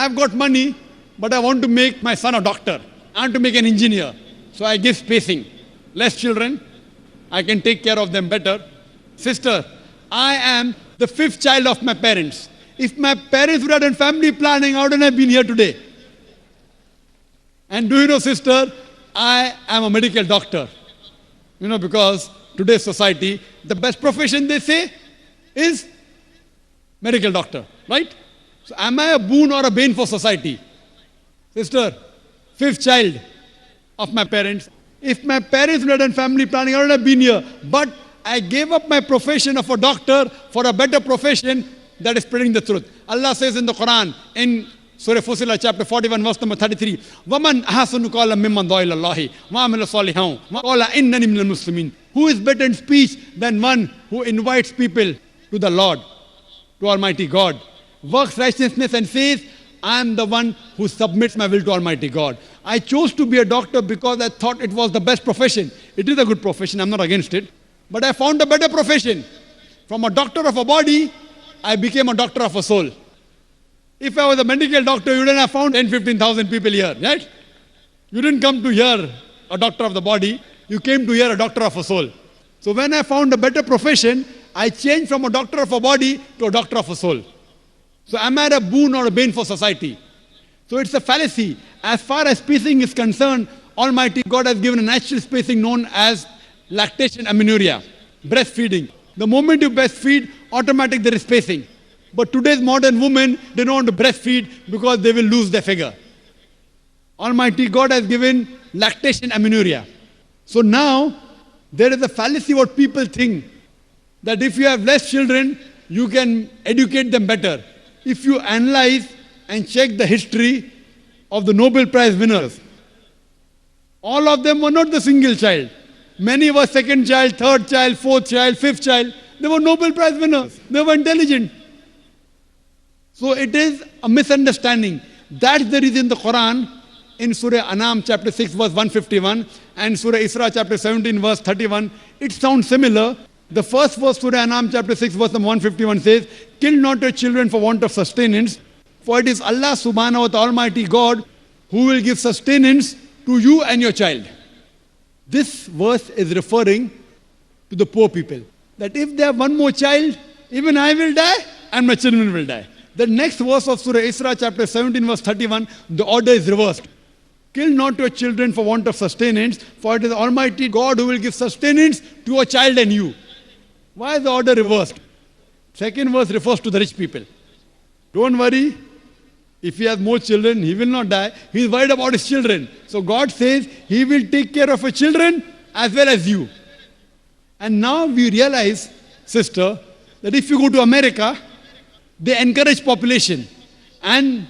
I've got money, but I want to make my son a doctor. I want to make an engineer. So I give spacing. Less children, I can take care of them better. Sister, I am the fifth child of my parents. If my parents would have done family planning, I wouldn't have been here today. And do you know, sister, I am a medical doctor. Because today's society, the best profession they say is medical doctor, right? So am I a boon or a bane for society? Sister, fifth child of my parents. If my parents would have done family planning, I would have been here. But I gave up my profession of a doctor for a better profession that is spreading the truth. Allah says in the Quran, in Surah Fussilat, chapter 41, verse number 33, وَمَنْ أَحْسَنُ قَالًا مِمَّنْ دَعَا إِلَى اللَّهِ وَعَمِلَ صَالِحًا وَقَالَ إِنَّنِي مِنَ الْمُسْلِمِينَ. Who is better in speech than one who invites people to the Lord, to Almighty God, works righteousness and says, I am the one who submits my will to Almighty God. I chose to be a doctor because I thought it was the best profession. It is a good profession, I'm not against it. But I found a better profession. From a doctor of a body, I became a doctor of a soul. If I was a medical doctor, you wouldn't have found 10, 15,000 people here, right? You didn't come to hear a doctor of the body, you came to hear a doctor of a soul. So when I found a better profession, I changed from a doctor of a body to a doctor of a soul. So am I a boon or a bane for society? So it's a fallacy. As far as spacing is concerned, Almighty God has given a natural spacing known as lactation amenorrhea, breastfeeding. The moment you breastfeed, automatically there is spacing. But today's modern women, they don't want to breastfeed because they will lose their figure. Almighty God has given lactation amenorrhea. So now, there is a fallacy what people think, that if you have less children, you can educate them better. If you analyze and check the history of the Nobel Prize winners, all of them were not the single child. Many were second child, third child, fourth child, fifth child. They were Nobel Prize winners. They were intelligent. So it is a misunderstanding. That's the reason the Quran in Surah Anam chapter 6 verse 151 and Surah Isra chapter 17 verse 31, it sounds similar. The first verse Surah Anam chapter 6 verse 151 says, kill not your children for want of sustenance, for it is Allah subhanahu wa ta'ala Almighty God who will give sustenance to you and your child. This verse is referring to the poor people. That if they have one more child, even I will die and my children will die. The next verse of Surah Isra chapter 17 verse 31, the order is reversed. Kill not your children for want of sustenance, for it is Almighty God who will give sustenance to a child and you. Why is the order reversed? Second verse refers to the rich people. Don't worry, if he has more children, he will not die. He is worried about his children. So God says, he will take care of your children as well as you. And now we realize, sister, that if you go to America, they encourage population. And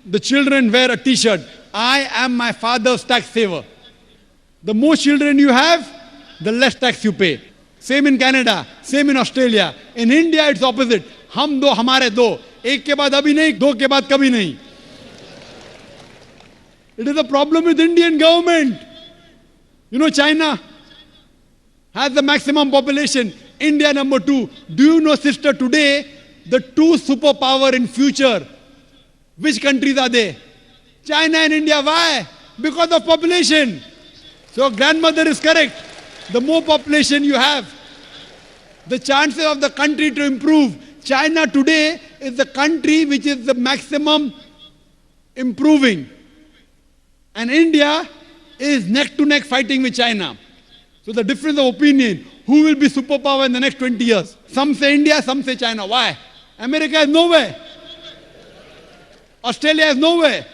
the children wear a t-shirt, I am my father's tax saver. The more children you have, the less tax you pay. Same in Canada, same in Australia. In India, it's opposite. Hum do, hamare do. Ek ke baad abhi nahi, do ke baad kabhi nahi. It is a problem with Indian government. China has the maximum population. India number 2. Do you know, sister, today, the two superpower in future, which countries are they? China and India. Why? Because of population. So grandmother is correct. The more population you have, the chances of the country to improve. China today is the country which is the maximum improving. And India is neck to neck fighting with China. So the difference of opinion, who will be superpower in the next 20 years? Some say India, some say China. Why? America is nowhere. Australia is nowhere.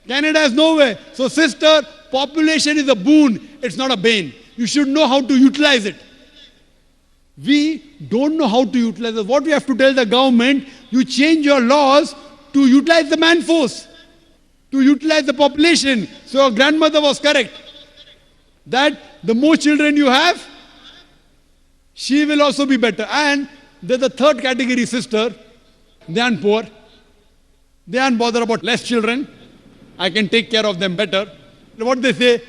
Canada is nowhere. So sister, population is a boon. It's not a bane. You should know how to utilize it. We don't know how to utilize it. What we have to tell the government, you change your laws to utilize the man force, to utilize the population. So your grandmother was correct. That the more children you have, she will also be better. And there's a third category, sister. They aren't poor. They aren't bothered about less children. I can take care of them better. What they say,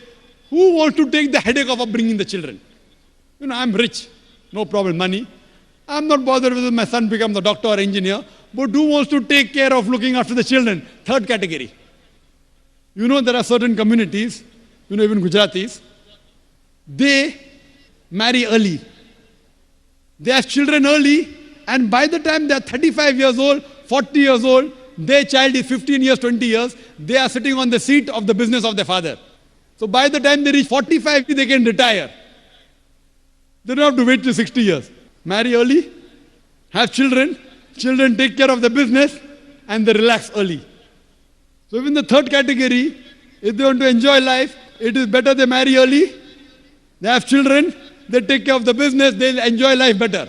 who wants to take the headache of upbringing the children? I'm rich. No problem, money. I'm not bothered whether my son becomes a doctor or engineer. But who wants to take care of looking after the children? Third category. You know, there are certain communities, you know, even Gujaratis, they marry early. They have children early, and by the time they are 35 years old, 40 years old, their child is 15 years, 20 years, they are sitting on the seat of the business of their father. So by the time they reach 45, they can retire. They don't have to wait till 60 years. Marry early, have children, children take care of the business, and they relax early. So even the third category, if they want to enjoy life, it is better they marry early, they have children, they take care of the business, they'll enjoy life better.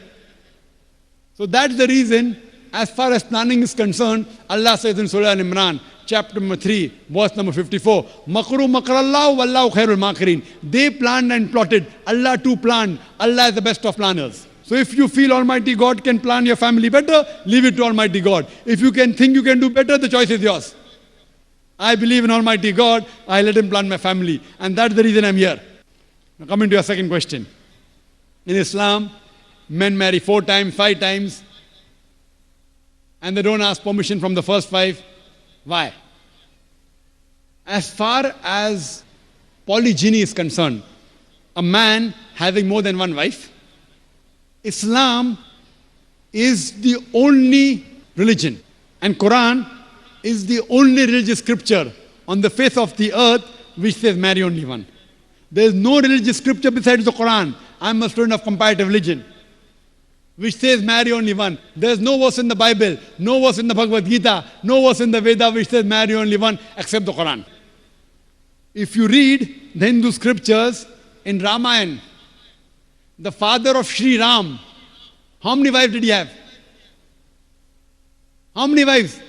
So that's the reason, as far as planning is concerned, Allah says in Surah Al-Imran, chapter number 3, verse number 54, Makru makrallahu wallahu khairul makirin. They planned and plotted. Allah too planned. Allah is the best of planners. So if you feel Almighty God can plan your family better, leave it to Almighty God. If you can think you can do better, the choice is yours. I believe in Almighty God, I let Him plan my family. And that's the reason I'm here. Now coming to your second question. In Islam, men marry 4 times, 5 times, and they don't ask permission from the first 5. Why? As far as polygyny is concerned, a man having more than one wife, Islam is the only religion, and Quran is the only religious scripture on the face of the earth which says marry only one. There is no religious scripture besides the Quran. I'm a student of comparative religion, which says marry only one. There is no verse in the Bible, no verse in the Bhagavad Gita, no verse in the Veda which says marry only one except the Quran. If you read the Hindu scriptures in Ramayana, the father of Sri Ram, how many wives did he have? How many wives?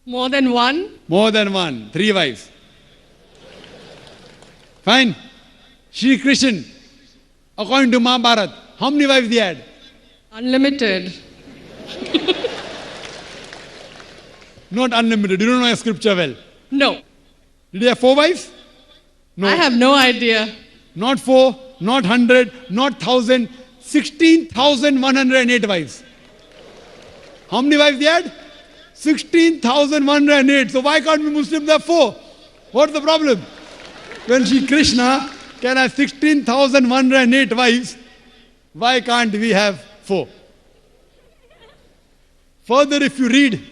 More than one? More than one. 3 wives. Fine. Shri Krishna, according to Mahabharata, how many wives he had? Unlimited. Not unlimited. You don't know your scripture well. No. Did he have 4 wives? No. I have no idea. Not 4, not 100, not 1,000, 16,108 wives. How many wives he had? 16,108. So why can't we Muslims have 4? What's the problem? When Shri Krishna can have 16,108 wives, why can't we have 4? Further, if you read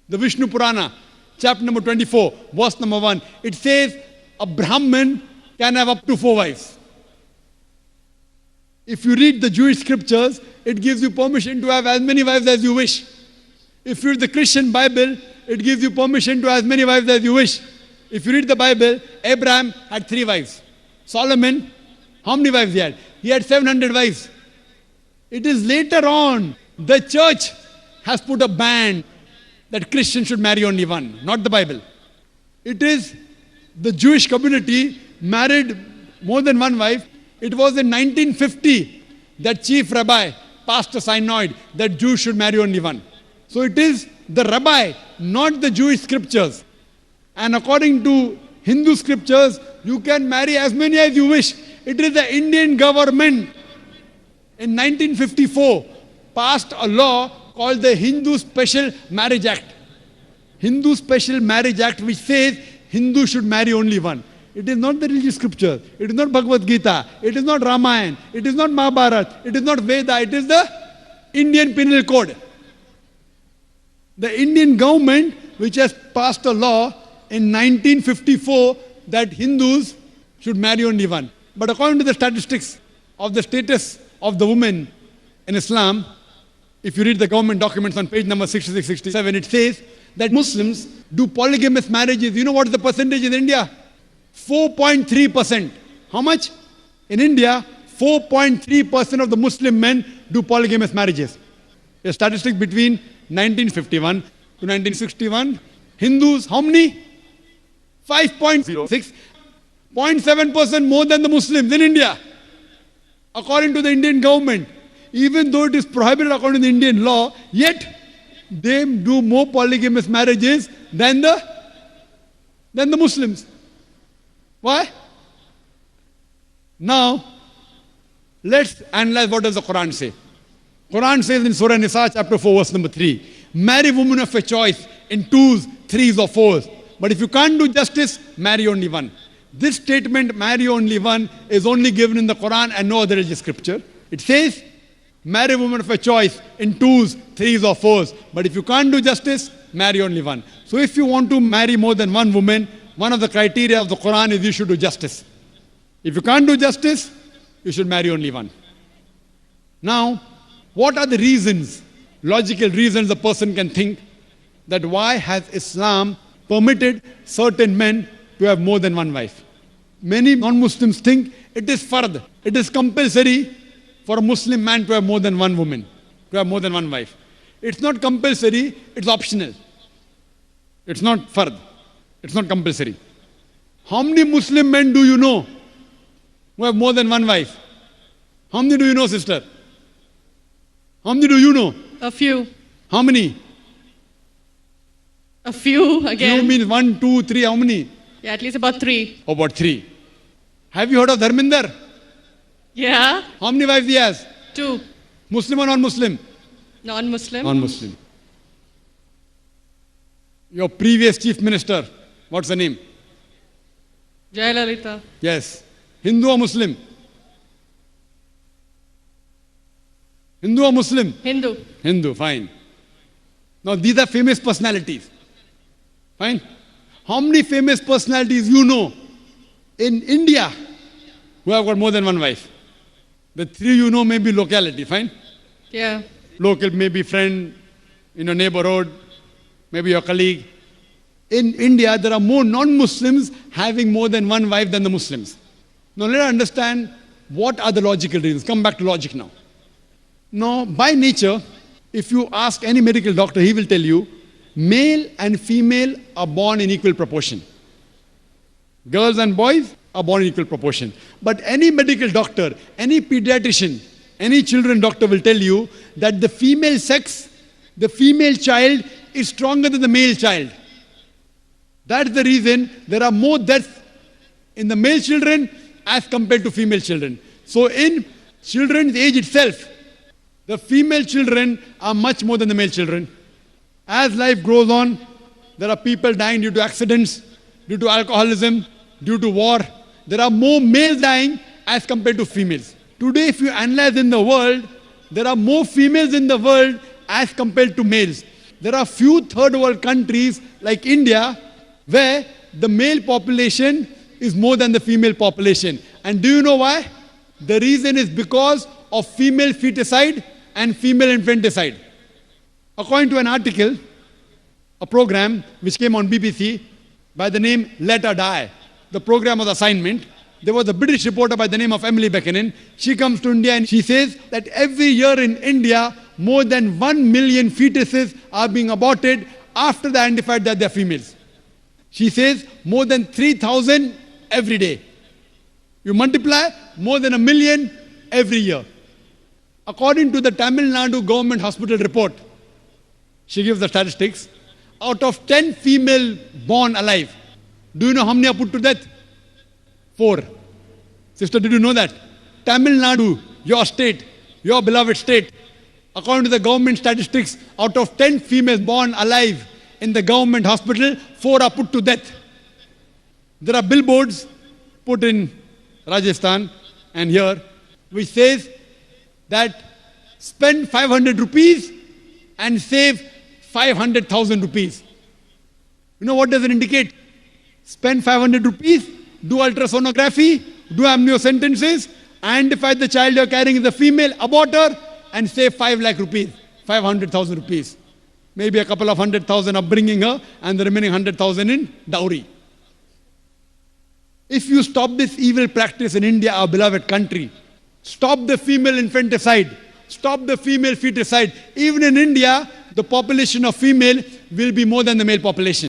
the Vishnu Purana, chapter number 24, verse number 1, it says a Brahmin can have up to 4 wives. If you read the Jewish scriptures, it gives you permission to have as many wives as you wish. If you read the Christian Bible, it gives you permission to have as many wives as you wish. If you read the Bible, Abraham had 3 wives. Solomon, how many wives he had? He had 700 wives. It is later on, the church has put a ban that Christians should marry only one, not the Bible. It is the Jewish community married more than one wife. It was in 1950 that chief rabbi passed a synod that Jews should marry only one. So it is the rabbi, not the Jewish scriptures. And according to Hindu scriptures, you can marry as many as you wish. It is the Indian government in 1954 passed a law called the Hindu Special Marriage Act. Hindu Special Marriage Act, which says Hindus should marry only one. It is not the religious scripture. It is not Bhagavad Gita. It is not Ramayana. It is not Mahabharata. It is not Veda. It is the Indian Penal Code. The Indian government, which has passed a law in 1954 that Hindus should marry only one. But according to the statistics of the status of the women in Islam, if you read the government documents on page number 66, 67, it says that Muslims do polygamous marriages. You know what is the percentage in India? 4.3%. How much? In India, 4.3% of the Muslim men do polygamous marriages. A statistic between 1951 to 1961. Hindus, how many? 5.06. 0.7% more than the Muslims in India, according to the Indian government. Even though it is prohibited according to the Indian law, yet they do more polygamous marriages than the Muslims. Why? Now, let's analyze what does the Quran say. Quran says in Surah Nisa chapter 4 verse number 3, marry women of your choice in twos, threes or fours. But if you can't do justice, marry only one. This statement, marry only one, is only given in the Quran and no other religious scripture. It says, marry women of your choice in twos, threes or fours. But if you can't do justice, marry only one. So if you want to marry more than one woman, one of the criteria of the Quran is you should do justice. If you can't do justice, you should marry only one. Now, what are the reasons, logical reasons a person can think that why has Islam permitted certain men to have more than one wife? Many non-Muslims think it is fard, it is compulsory for a Muslim man to have more than one woman, to have more than one wife. It's not compulsory, it's optional. It's not fard, it's not compulsory. How many Muslim men do you know who have more than one wife? How many do you know, sister? How many do you know? A few. How many? A few again. Few means 1, 2, 3, how many? Yeah, at least about 3. About 3. Have you heard of Dharminder? Yeah. How many wives he has? 2. Muslim or non-Muslim? Non-Muslim. Non-Muslim. Your previous chief minister, what's the name? Jayalalitha. Yes. Hindu or Muslim? Hindu or Muslim? Hindu. Hindu, fine. Now these are famous personalities. Fine. How many famous personalities you know in India who have got more than one wife? The 3 you know may be locality, fine? Yeah. Local, maybe friend in your neighborhood, maybe your colleague. In India, there are more non-Muslims having more than one wife than the Muslims. Now let us understand what are the logical reasons. Come back to logic now. Now, by nature, if you ask any medical doctor, he will tell you, male and female are born in equal proportion. Girls and boys are born in equal proportion. But any medical doctor, any pediatrician, any children doctor will tell you that the female sex, the female child is stronger than the male child. That's the reason there are more deaths in the male children as compared to female children. So in children's age itself, the female children are much more than the male children. As life grows on, there are people dying due to accidents, due to alcoholism, due to war. There are more males dying as compared to females. Today, if you analyze in the world, there are more females in the world as compared to males. There are few third world countries like India where the male population is more than the female population. And do you know why? The reason is because of female feticide and female infanticide. According to an article, a program which came on BBC by the name Let Her Die, the program was assignment. There was a British reporter by the name of Emily Buchanan. She comes to India and she says that every year in India, more than 1 million fetuses are being aborted after they identified that they're females. She says more than 3,000 every day. You multiply, more than 1 million every year. According to the Tamil Nadu government hospital report, she gives the statistics, out of 10 female born alive, do you know how many are put to death? 4. Sister, did you know that? Tamil Nadu, your state, your beloved state, according to the government statistics, out of 10 females born alive in the government hospital, 4 are put to death. There are billboards put in Rajasthan and here, which says that spend 500 rupees and save 500,000 rupees. You know what does it indicate? Spend 500 rupees, do ultrasonography, do amniocentesis, identify the child you're carrying is a female, abort her, and save 5 lakh rupees, 500,000 rupees. Maybe a couple of 100,000 upbringing her and the remaining 100,000 in dowry. If you stop this evil practice in India, our beloved country, stop the female infanticide, stop the female feticide. Even in India, the population of female will be more than the male population.